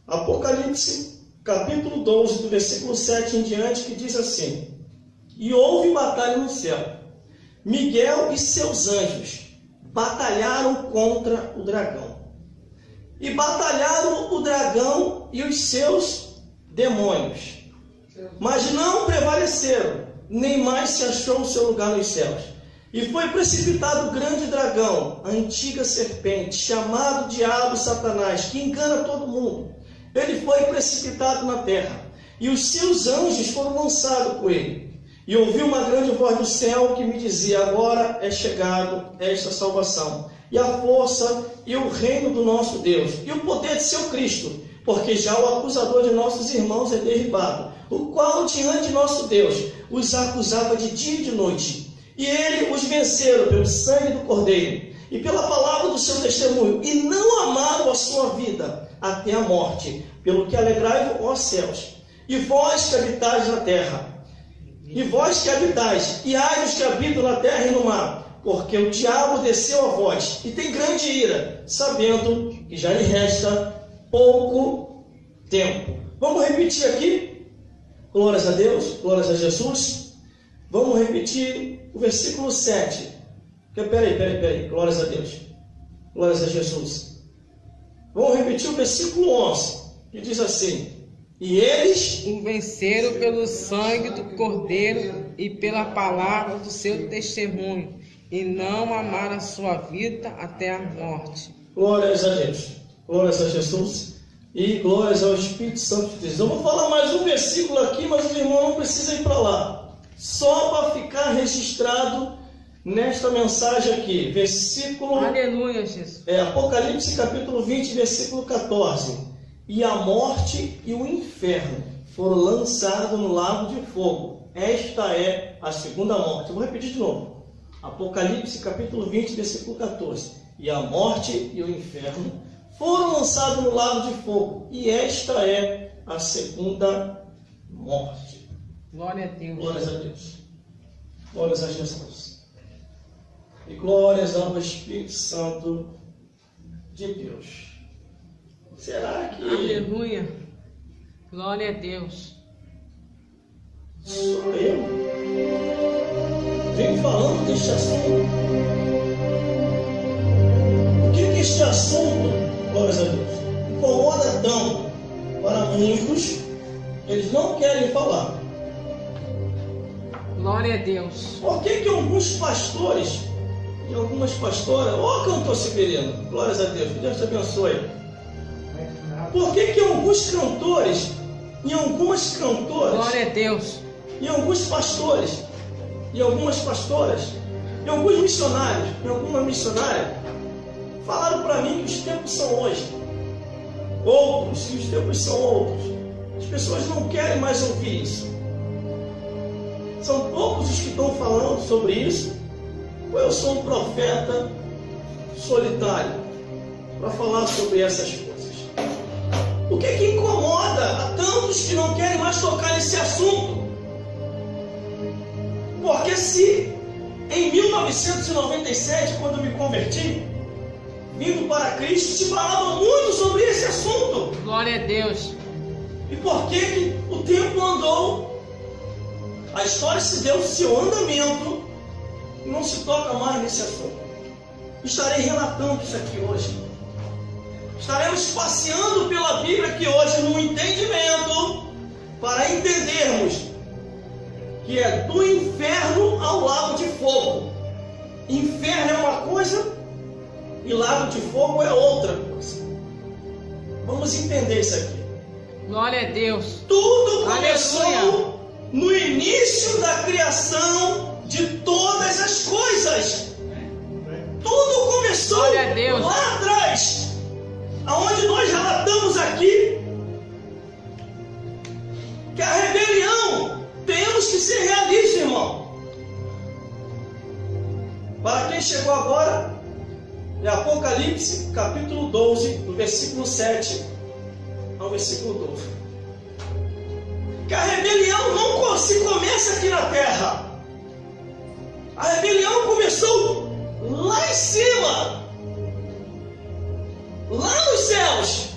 Apocalipse, capítulo 12, do versículo 7 em diante, que diz assim: E houve batalha no céu. Miguel e seus anjos batalharam contra o dragão. E batalharam o dragão e os seus demônios. Mas não prevaleceram, nem mais se achou o seu lugar nos céus. E foi precipitado o grande dragão, a antiga serpente, chamado Diabo Satanás, que engana todo mundo. Ele foi precipitado na terra, e os seus anjos foram lançados com ele. E ouvi uma grande voz do céu que me dizia: agora é chegado esta salvação, e a força e o reino do nosso Deus, e o poder de seu Cristo, porque já o acusador de nossos irmãos é derribado, o qual diante de nosso Deus os acusava de dia e de noite. E ele os venceram pelo sangue do Cordeiro e pela palavra do seu testemunho, e não amaram a sua vida até a morte. Pelo que alegrai-vos, ó céus, e vós que habitais na terra, e vós que habitais, e ai dos que habitam na terra e no mar, porque o diabo desceu a vós, e tem grande ira, sabendo que já lhe resta pouco tempo. Vamos repetir aqui? Glórias a Deus, glórias a Jesus. Vamos repetir o versículo 7. Peraí. Glórias a Deus. Glórias a Jesus. Vamos repetir o versículo 11, que diz assim: E eles o venceram pelo sangue do Cordeiro e pela palavra do seu testemunho, e não amaram a sua vida até a morte. Glórias a Deus. Glórias a Jesus. E glórias ao Espírito Santo de Deus. Eu vou falar mais um versículo aqui, mas os irmãos não precisam ir para lá. Só para ficar registrado nesta mensagem aqui. Versículo... Aleluia, Jesus. Apocalipse capítulo 20, versículo 14. E a morte e o inferno foram lançados no lago de fogo. Esta é a segunda morte. Eu vou repetir de novo. Apocalipse capítulo 20, versículo 14. E a morte e o inferno foram lançados no lago de fogo. E esta é a segunda morte. Glória a Deus. Glórias a Deus. Glórias a Jesus. E glórias ao Espírito Santo de Deus. Será que... Aleluia. Glória a Deus. Sou eu? Venho falando deste assunto. O que este assunto, glórias a Deus, incomoda tanto para muitos, eles não querem falar. Glória a Deus. Por que alguns pastores e algumas pastoras... Ó, cantor Severino, glórias a Deus, que Deus te abençoe. Por que alguns cantores e algumas cantoras... Glória a Deus. E alguns pastores e algumas pastoras e alguns missionários e alguma missionária falaram para mim que os tempos são hoje outros, e os tempos são outros. As pessoas não querem mais ouvir isso. São poucos os que estão falando sobre isso. Ou eu sou um profeta solitário para falar sobre essas coisas? O que incomoda a tantos que não querem mais tocar nesse assunto? Porque se em 1997, quando me converti, vindo para Cristo, se falava muito sobre esse assunto. Glória a Deus. E por que o tempo andou? A história se deu seu andamento e não se toca mais nesse assunto. Estarei relatando isso aqui hoje. Estaremos passeando pela Bíblia aqui hoje no entendimento para entendermos que é do inferno ao lago de fogo. Inferno é uma coisa e lago de fogo é outra coisa. Vamos entender isso aqui. Glória a Deus. Tudo começou Aleluia. No início da criação de todas as coisas. Tudo começou Glória a Deus. Lá atrás, aonde nós relatamos aqui que a rebelião, temos que ser realistas, irmão. Para quem chegou agora, é Apocalipse capítulo 12, do versículo 7 ao versículo 12. Que a rebelião não se começa aqui na terra. A rebelião começou lá em cima, lá nos céus.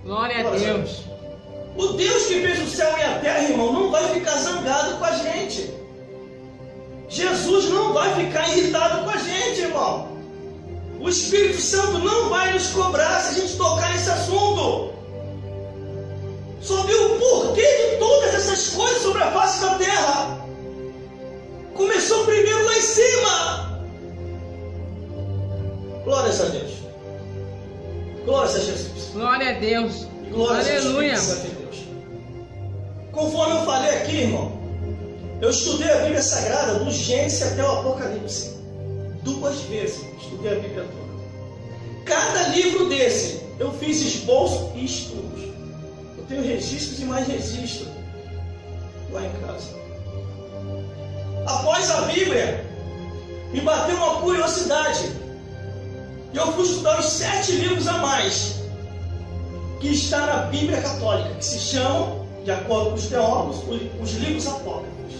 Glória a Deus. O Deus que fez o céu e a terra, irmão, não vai ficar zangado com a gente. Jesus não vai ficar irritado com a gente, irmão. O Espírito Santo não vai nos cobrar se a gente tocar nesse assunto. Sobre o porquê de todas essas coisas sobre a face da terra. Começou primeiro lá em cima. Glórias a Deus. Glórias a Jesus. Glória a Deus. Glórias Aleluia. a Deus. Conforme eu falei aqui, irmão, eu estudei a Bíblia Sagrada do Gênesis até o Apocalipse. 2 vezes estudei a Bíblia toda. Cada livro desse eu fiz esboço e estudos. Eu tenho registros e mais registros lá em casa. Após a Bíblia, me bateu uma curiosidade. E eu fui estudar os 7 livros a mais que está na Bíblia Católica, que se chamam, de acordo com os teólogos, os livros apócrifos.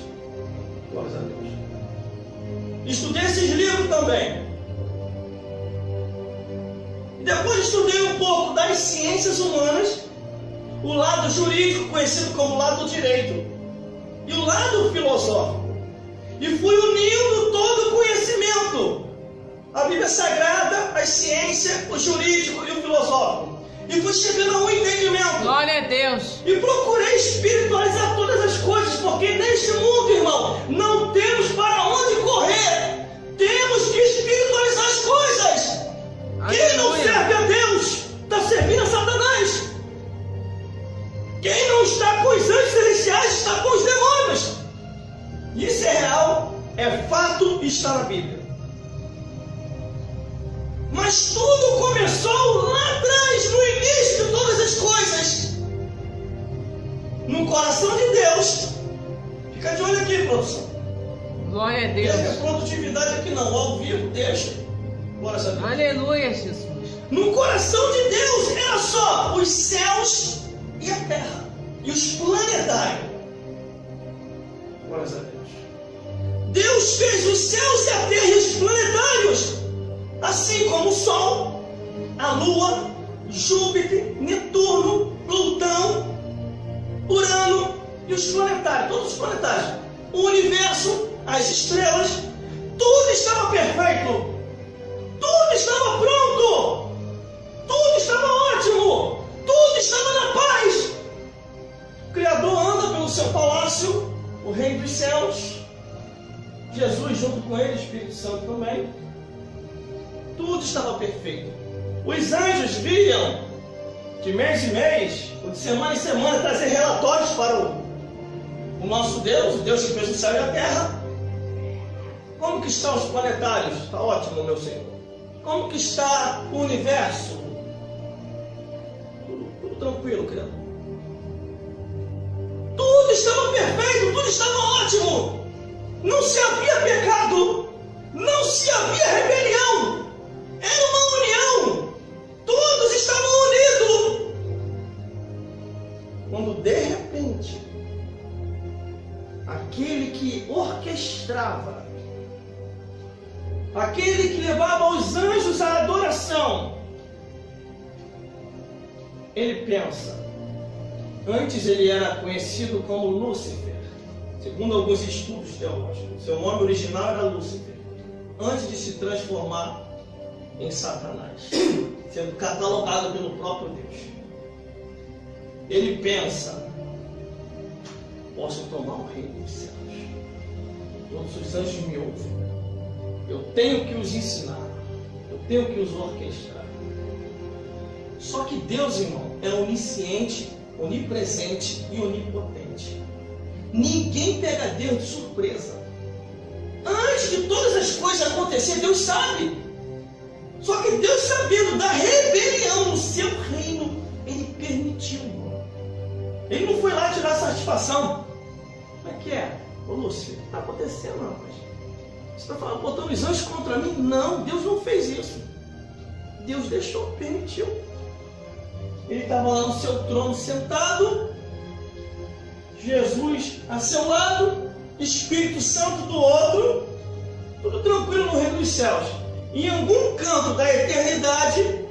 Glórias a Deus. Estudei esses livros também. E depois estudei um pouco das ciências humanas, o lado jurídico, conhecido como lado direito, e o lado filosófico. E fui unindo todo o conhecimento, a Bíblia Sagrada, a ciência, o jurídico e o filosófico. E fui chegando a um entendimento. Glória a Deus. E procurei espiritualizar todas as coisas, porque neste mundo, irmão, não temos para onde correr. Temos que espiritualizar as coisas. Quem não serve a Deus, está servindo a Satanás. Quem não está com os anjos celestiais, está com os demônios. Isso é real, é fato e está na Bíblia. Mas tudo começou lá atrás, no início de todas as coisas. No coração de Deus. Fica de olho aqui, produção. Glória a Não Deus. tem produtividade aqui não, ao vivo, deixa. Glória a Deus. Aleluia, Jesus. No coração de Deus era só os céus e a terra. E os planetários. Glória a Deus. Deus fez os céus e a terra e os planetários. Assim como o Sol, a Lua, Júpiter, Netuno, Plutão, Urano e os planetários, todos os planetários. O universo, as estrelas, tudo estava perfeito. Tudo estava pronto. Tudo estava ótimo. Tudo estava na paz. O Criador anda pelo seu palácio, o Reino dos Céus. Jesus junto com ele, o Espírito Santo também. Tudo estava perfeito. Os anjos vinham de mês em mês, ou de semana em semana, trazer relatórios para o nosso Deus, o Deus que fez o céu e a terra. Como que estão os planetários? Está ótimo, meu Senhor. Como que está o universo? Tudo tranquilo, Criador. Tudo estava perfeito, tudo estava ótimo. Não se havia pecado, não se havia rebelião. Era uma união. Todos estavam unidos. Quando de repente, aquele que orquestrava, aquele que levava os anjos à adoração, ele pensa. Antes ele era conhecido como Lúcifer, segundo alguns estudos teológicos. Seu nome original era Lúcifer, antes de se transformar em Satanás, sendo catalogado pelo próprio Deus. Ele pensa: posso tomar o reino dos céus. Todos os anjos me ouvem. Eu tenho que os ensinar. Eu tenho que os orquestrar. Só que Deus, irmão, é onisciente, onipresente e onipotente. Ninguém pega Deus de surpresa. Antes de todas as coisas acontecerem, Deus sabe. Só que Deus, sabendo da rebelião no seu reino, Ele permitiu. Ele não foi lá tirar satisfação. Como é que é? Ô Lúcio, o que está acontecendo, rapaz? Você está botando os anjos contra mim? Não, Deus não fez isso. Deus deixou, permitiu. Ele estava lá no seu trono sentado, Jesus a seu lado, Espírito Santo do outro, tudo tranquilo no reino dos céus. Em algum canto da eternidade,